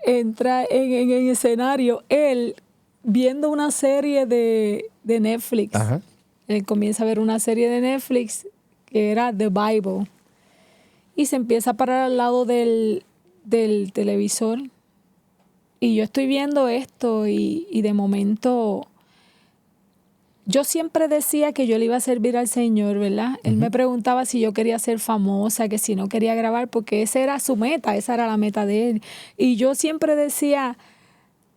en el escenario él viendo una serie de Netflix. Ajá. Él comienza a ver una serie de Netflix que era The Bible y se empieza a parar al lado del televisor y yo estoy viendo esto y de momento yo siempre decía que yo le iba a servir al Señor, ¿verdad? Él me preguntaba si yo quería ser famosa, que si no quería grabar, porque esa era su meta, esa era la meta de él. Y yo siempre decía,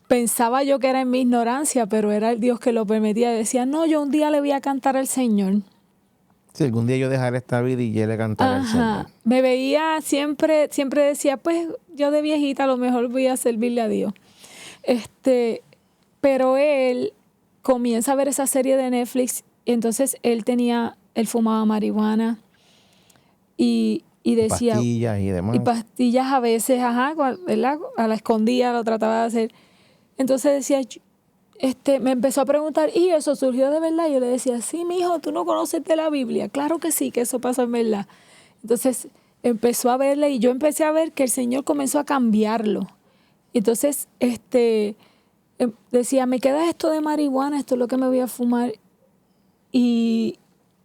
pensaba yo que era en mi ignorancia, pero era el Dios que lo permitía. Decía, no, yo un día le voy a cantar al Señor. Sí, algún día yo dejaré esta vida y yo le cantaré al Señor. Me veía siempre decía, pues yo de viejita a lo mejor voy a servirle a Dios. Pero él comienza a ver esa serie de Netflix y entonces él fumaba marihuana y decía... Pastillas y demás. Y pastillas a veces, ¿verdad? A la escondida lo trataba de hacer. Entonces decía, me empezó a preguntar, ¿y eso surgió de verdad? Yo le decía, sí, mijo, ¿tú no conoces de la Biblia? Claro que sí, que eso pasó en verdad. Entonces empezó a verle y yo empecé a ver que el Señor comenzó a cambiarlo. Entonces, decía, me queda esto de marihuana, esto es lo que me voy a fumar. Y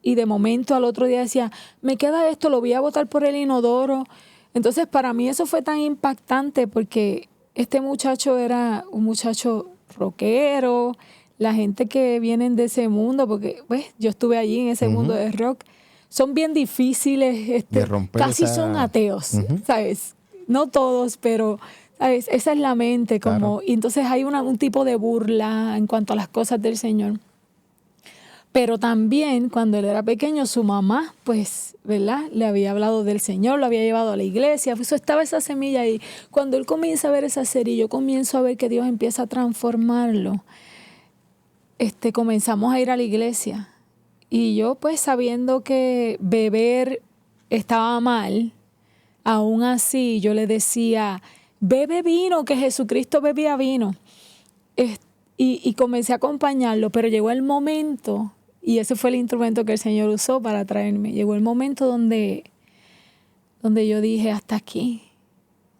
de momento al otro día decía, me queda esto, lo voy a botar por el inodoro. Entonces para mí eso fue tan impactante porque este muchacho era un muchacho rockero, la gente que vienen de ese mundo, porque pues yo estuve allí en ese mundo de rock, son bien difíciles, de romper casi son ateos, ¿sabes? No todos, pero... ¿sabes? Esa es la mente, como, y entonces hay un tipo de burla en cuanto a las cosas del Señor. Pero también cuando él era pequeño, su mamá, pues, ¿verdad? Le había hablado del Señor, lo había llevado a la iglesia, eso estaba esa semilla ahí. Cuando él comienza a ver esa serie, yo comienzo a ver que Dios empieza a transformarlo. Comenzamos a ir a la iglesia. Y yo, pues, sabiendo que beber estaba mal, aún así yo le decía, bebe vino, que Jesucristo bebía vino. Y comencé a acompañarlo, pero llegó el momento, y ese fue el instrumento que el Señor usó para traerme, llegó el momento donde yo dije, hasta aquí,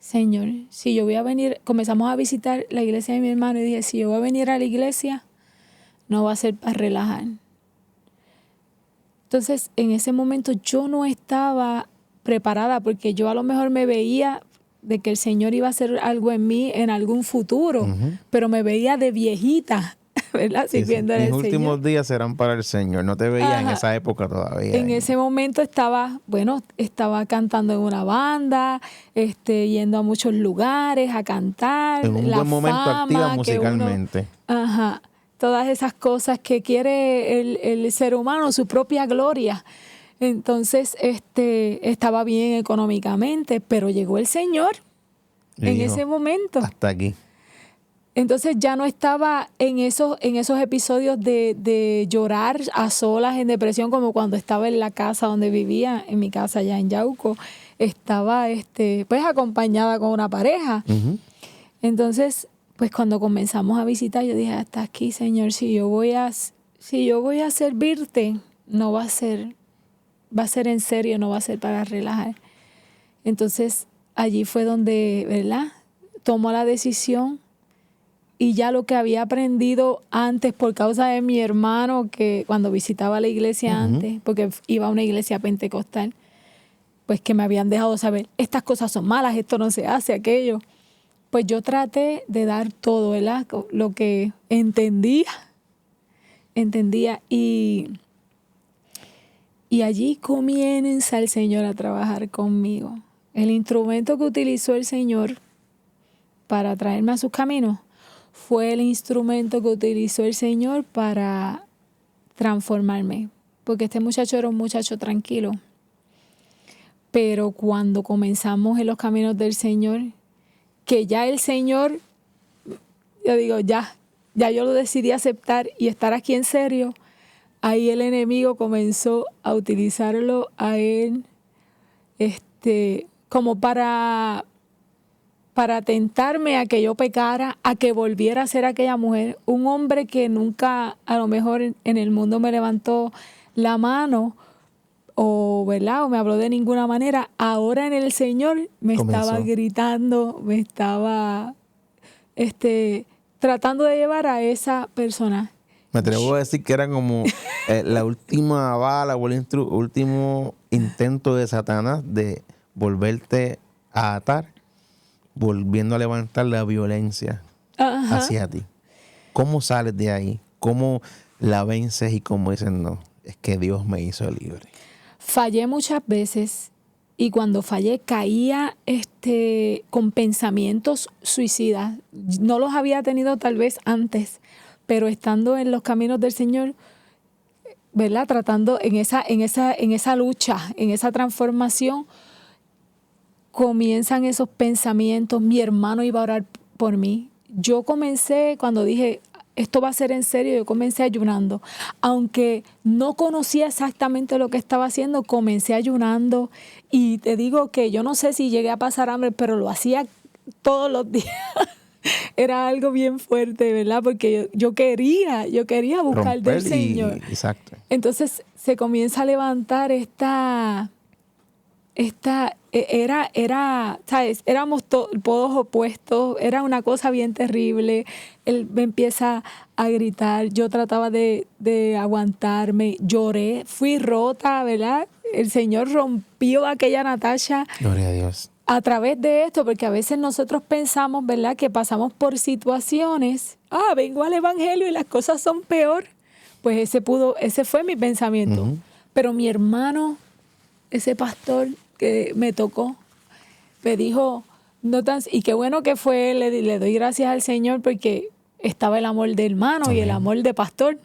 Señor, si yo voy a venir, comenzamos a visitar la iglesia de mi hermano, y dije, si yo voy a venir a la iglesia, no va a ser para relajar. Entonces, en ese momento yo no estaba preparada, porque yo a lo mejor me veía de que el Señor iba a hacer algo en mí en algún futuro, pero me veía de viejita, ¿verdad? Sirviendo al Señor. Mis últimos días serán para el Señor. No te veía en esa época todavía. En ese momento estaba cantando en una banda, yendo a muchos lugares a cantar. En un buen momento activa musicalmente. Todas esas cosas que quiere el ser humano, su propia gloria. Entonces, estaba bien económicamente, pero llegó el Señor en ese momento. Hasta aquí. Entonces ya no estaba en esos episodios de llorar a solas en depresión como cuando estaba en la casa donde vivía, en mi casa allá en Yauco. Estaba pues acompañada con una pareja. Entonces, pues cuando comenzamos a visitar, yo dije, hasta aquí, Señor, si yo voy a servirte, no va a ser en serio, no va a ser para relajar. Entonces, allí fue donde, ¿verdad? Tomó la decisión y ya lo que había aprendido antes por causa de mi hermano, que cuando visitaba la iglesia antes, porque iba a una iglesia pentecostal, pues que me habían dejado saber, estas cosas son malas, esto no se hace, aquello. pues yo traté de dar todo, ¿verdad? Lo que entendía. Y allí comienza el Señor a trabajar conmigo. El instrumento que utilizó el Señor para traerme a sus caminos fue el instrumento que utilizó el Señor para transformarme. Porque este muchacho era un muchacho tranquilo. Pero cuando comenzamos en los caminos del Señor, que ya el Señor, yo digo, ya yo lo decidí aceptar y estar aquí en serio, ahí el enemigo comenzó a utilizarlo a él como para tentarme a que yo pecara, a que volviera a ser aquella mujer. Un hombre que nunca a lo mejor en el mundo me levantó la mano o, ¿verdad? O me habló de ninguna manera. Ahora en el Señor me estaba gritando, me estaba tratando de llevar a esa persona. Me atrevo a decir que era como la última bala o el último intento de Satanás de volverte a atar, volviendo a levantar la violencia hacia ti. ¿Cómo sales de ahí? ¿Cómo la vences y cómo dices no? Es que Dios me hizo libre. Fallé muchas veces y cuando fallé caía con pensamientos suicidas. No los había tenido tal vez antes, pero estando en los caminos del Señor, ¿verdad? Tratando en esa lucha, en esa transformación, comienzan esos pensamientos. Mi hermano iba a orar por mí. Yo comencé, cuando dije, esto va a ser en serio, yo comencé ayunando. Aunque no conocía exactamente lo que estaba haciendo, comencé ayunando. Y te digo que yo no sé si llegué a pasar hambre, pero lo hacía todos los días. Era algo bien fuerte, ¿verdad? Porque yo quería buscar del Señor. Exacto. Entonces se comienza a levantar ¿sabes? Éramos todos opuestos, era una cosa bien terrible. Él me empieza a gritar, yo trataba de aguantarme, lloré, fui rota, ¿verdad? El Señor rompió aquella Natasha. Gloria a Dios. A través de esto, porque a veces nosotros pensamos, ¿verdad?, que pasamos por situaciones, vengo al Evangelio y las cosas son peor. Pues ese fue mi pensamiento. Pero mi hermano, ese pastor que me tocó, me dijo, y qué bueno que fue él, le doy gracias al Señor porque estaba el amor de hermano y el amor de pastor.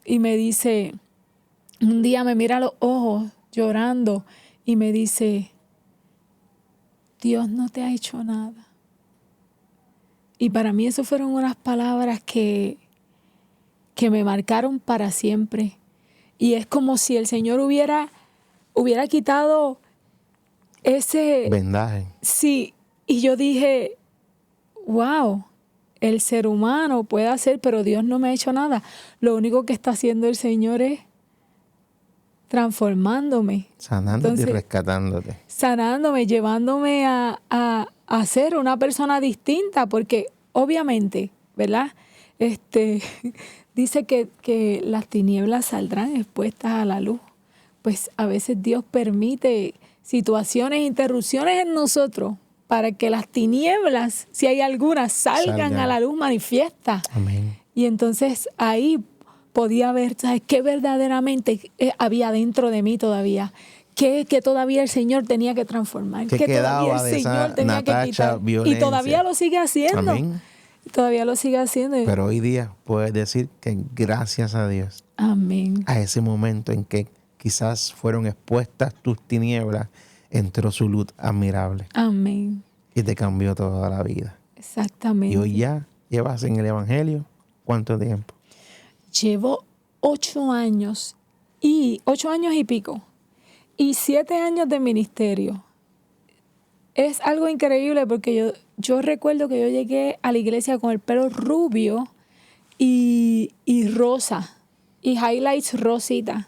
Y me dice, un día me mira a los ojos llorando y me dice, Dios no te ha hecho nada. Y para mí eso fueron unas palabras que me marcaron para siempre. Y es como si el Señor hubiera quitado ese vendaje. Sí, y yo dije, wow, el ser humano puede hacer, pero Dios no me ha hecho nada. Lo único que está haciendo el Señor es transformándome. Sanándote y rescatándote. Sanándome, llevándome a ser una persona distinta, porque obviamente, ¿verdad? Dice que las tinieblas saldrán expuestas a la luz. Pues a veces Dios permite situaciones, interrupciones en nosotros para que las tinieblas, si hay algunas, salgan a la luz manifiesta. Amén. Y entonces ahí podía ver, ¿sabes?, qué verdaderamente había dentro de mí todavía. Que todavía el Señor tenía que transformar. Que todavía el Señor tenía que quitar. Violencia. Y todavía lo sigue haciendo. Amén. Todavía lo sigue haciendo. Pero hoy día puedes decir que gracias a Dios. Amén. A ese momento en que quizás fueron expuestas tus tinieblas, entró su luz admirable. Amén. Y te cambió toda la vida. Exactamente. Y hoy ya llevas en el Evangelio, ¿cuánto tiempo? Llevo 8 años y pico. Y 7 años de ministerio. Es algo increíble porque yo recuerdo que yo llegué a la iglesia con el pelo rubio y rosa. Y highlights rosita.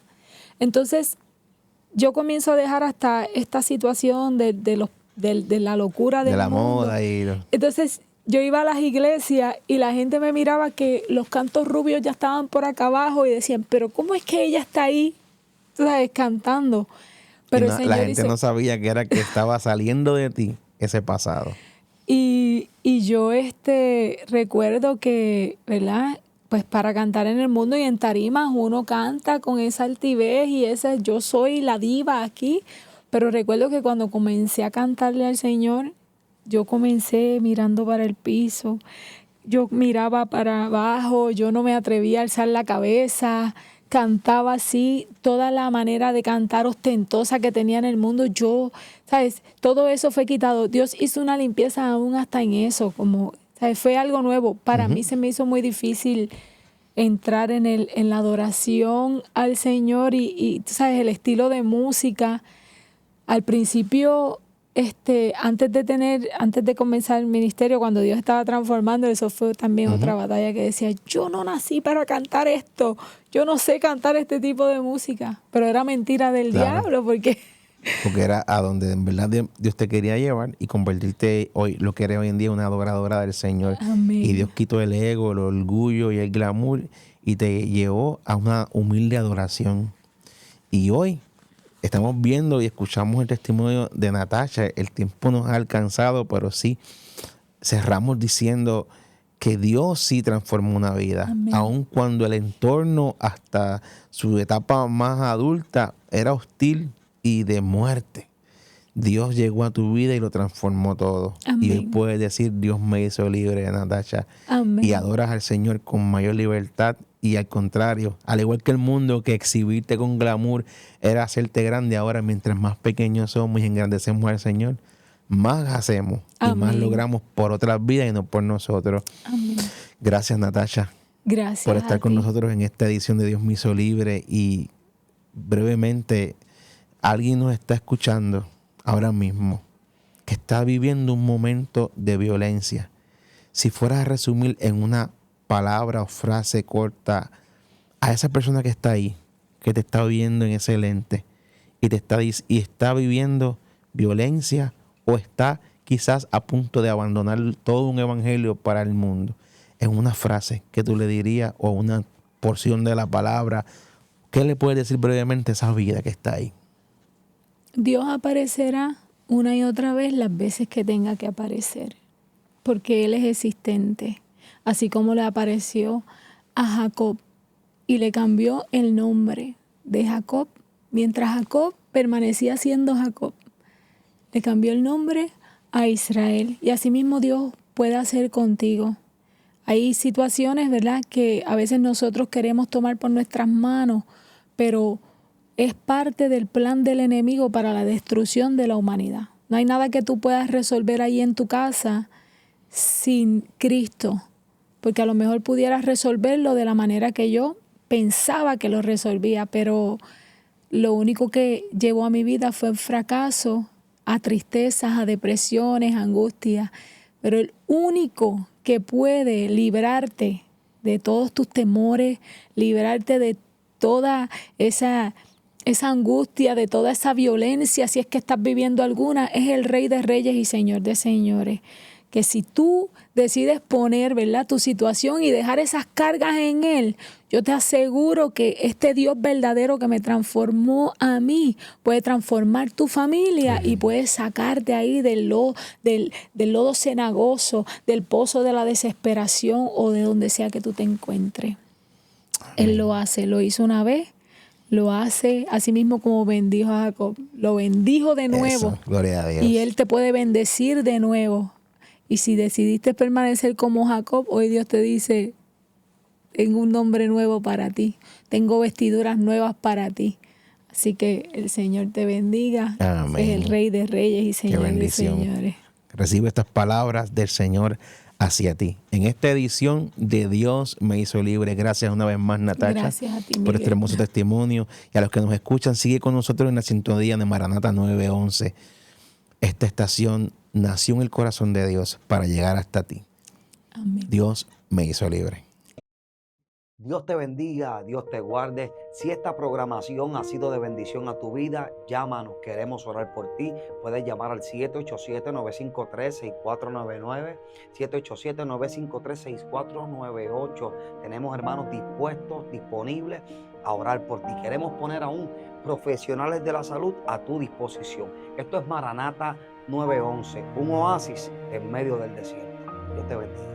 Entonces, yo comienzo a dejar hasta esta situación de la locura del de la mundo. moda y Entonces, yo iba a las iglesias y la gente me miraba que los cantos rubios ya estaban por acá abajo y decían, pero ¿cómo es que ella está ahí, tú sabes, cantando? Pero la gente no sabía que era que estaba saliendo de ti ese pasado. Y Y yo recuerdo que, ¿verdad? Pues para cantar en el mundo y en tarimas uno canta con esa altivez y ese yo soy la diva aquí. Pero recuerdo que cuando comencé a cantarle al Señor, yo comencé mirando para el piso, yo miraba para abajo, yo no me atrevía a alzar la cabeza, cantaba así, toda la manera de cantar ostentosa que tenía en el mundo, ¿sabes? Todo eso fue quitado. Dios hizo una limpieza aún hasta en eso, como, ¿sabes? Fue algo nuevo. Para mí se me hizo muy difícil entrar en la adoración al Señor y, tú sabes, el estilo de música. Al principio, antes de comenzar el ministerio, cuando Dios estaba transformando, eso fue también otra batalla que decía, yo no nací para cantar esto, yo no sé cantar este tipo de música, pero era mentira del diablo, porque era a donde en verdad Dios te quería llevar y convertirte hoy, lo que eres hoy en día, una adoradora del Señor. Amén. Y Dios quitó el ego, el orgullo y el glamour y te llevó a una humilde adoración. Y hoy estamos viendo y escuchamos el testimonio de Natasha. El tiempo nos ha alcanzado, pero sí cerramos diciendo que Dios sí transformó una vida. Amén. Aun cuando el entorno hasta su etapa más adulta era hostil y de muerte, Dios llegó a tu vida y lo transformó todo. Amén. Y hoy puedes decir, Dios me hizo libre, Natasha. Amén. Y adoras al Señor con mayor libertad. Y al contrario, al igual que el mundo, que exhibirte con glamour era hacerte grande, ahora mientras más pequeños somos y engrandecemos al Señor, más hacemos. Amén. Y más logramos por otras vidas y no por nosotros. Amén. Gracias, Natasha. Gracias por estar a con ti. nosotros en esta edición de Dios me hizo libre. Y brevemente, alguien nos está escuchando ahora mismo que está viviendo un momento de violencia. Si fueras a resumir en una palabra o frase corta a esa persona que está ahí, que te está viendo en ese lente y está viviendo violencia o está quizás a punto de abandonar todo un evangelio para el mundo, en una frase que tú le dirías o una porción de la palabra, ¿qué le puedes decir brevemente a esa vida que está ahí? Dios aparecerá una y otra vez las veces que tenga que aparecer, porque Él es existente, así como le apareció a Jacob y le cambió el nombre de Jacob, mientras Jacob permanecía siendo Jacob, le cambió el nombre a Israel, y asimismo Dios puede hacer contigo. Hay situaciones, ¿verdad?, que a veces nosotros queremos tomar por nuestras manos, pero es parte del plan del enemigo para la destrucción de la humanidad. No hay nada que tú puedas resolver ahí en tu casa sin Cristo, porque a lo mejor pudieras resolverlo de la manera que yo pensaba que lo resolvía, pero lo único que llevó a mi vida fue fracaso, a tristezas, a depresiones, a angustias. Pero el único que puede librarte de todos tus temores, librarte de toda esa angustia, de toda esa violencia, si es que estás viviendo alguna, es el Rey de Reyes y Señor de Señores. Que si tú decides poner, ¿verdad?, tu situación y dejar esas cargas en Él, yo te aseguro que este Dios verdadero que me transformó a mí puede transformar tu familia y puede sacarte ahí del lodo cenagoso, del pozo de la desesperación o de donde sea que tú te encuentres. Él lo hace, lo hizo una vez, lo hace así mismo como bendijo a Jacob. Lo bendijo de nuevo. Eso, gloria a Dios. Y Él te puede bendecir de nuevo. Y si decidiste permanecer como Jacob, hoy Dios te dice, tengo un nombre nuevo para ti, tengo vestiduras nuevas para ti. Así que el Señor te bendiga. Amén. Es el Rey de Reyes y Señor de Señores. Recibe estas palabras del Señor hacia ti. En esta edición de Dios me hizo libre. Gracias una vez más, Natasha. Gracias a ti, por Miguel. este hermoso testimonio. Y a los que nos escuchan, sigue con nosotros en la sintonía de Maranata 911. Esta estación nació en el corazón de Dios para llegar hasta ti. Amén. Dios me hizo libre. Dios te bendiga, Dios te guarde. Si esta programación ha sido de bendición a tu vida, llámanos, queremos orar por ti. Puedes llamar al 787-953-6499, 787-953-6498. Tenemos hermanos dispuestos, disponibles a orar por ti. Queremos poner aún profesionales de la salud a tu disposición. Esto es Maranata 911, un oasis en medio del desierto. Dios te bendiga.